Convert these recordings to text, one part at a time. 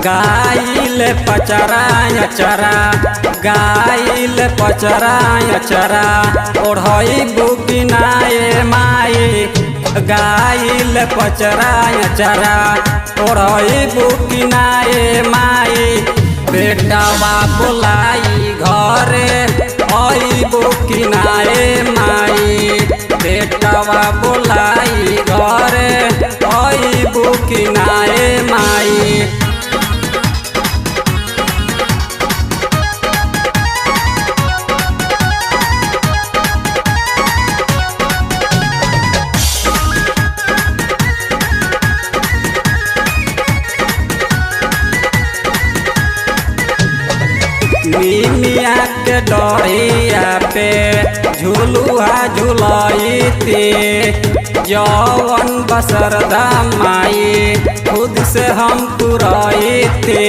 गाइल पचरा अचरा गाइल पचरा अचरा ओढ़ई बुकिनाए माई गाइल पचरा अचरा ओढ़ई बुकिनाए माई बेटावा बुलाई घरे आई बुकिनाए माई बेटावा बुलाई घरे आई बुकिनाए माई। मिया के डरिया पे झुलुआ झुलैती जवन बसरदा माई खुद से हम पुरैती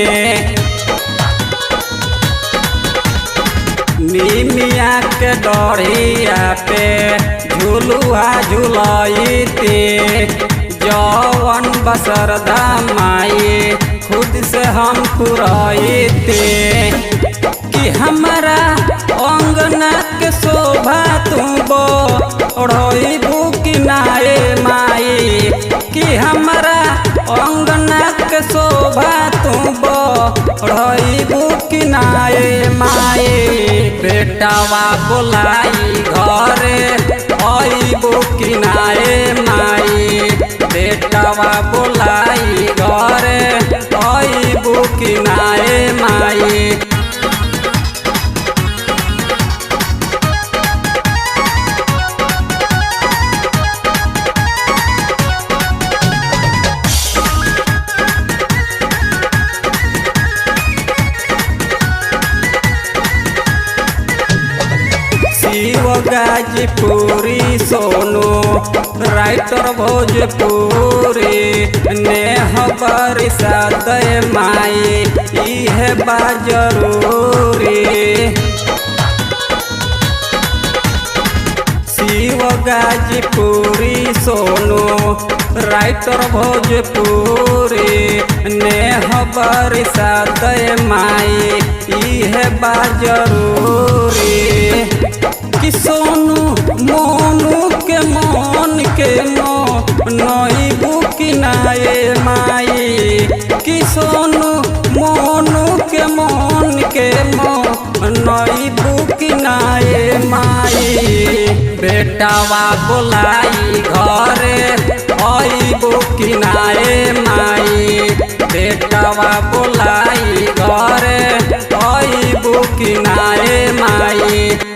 मिया के डरिया पे झुलुआ झुलैती जवन बसरदा माई खुद से हम पुरैती कि हमारा अंगना के शोभा तुम ओढ़ई बुकिनाए माई कि हमारा अंगना के शोभा तुम ओढ़ई बुकिनाए माई बेटावा बुलाई घरे आई बुकिनाए माई बेटावा बुलाई घरे आई बुकिनाए माई। शिव गाजीपुरी सोनू राइटर भोजपुरी नेह बरसात माई इहे बा जरूरी शिव गाजीपुरी सोनू राइटर भोजपुरी नेह बरसात माई इहे बा जरूरी कि सोनू मोनू के नई बुकिनाए माई कि सोनू मोनू के नई बुकिनाए माई बेटावा बुलाई घरे आई बुकिनाए माई बेटावा बुलाई घरे आई बुकिनाए माई।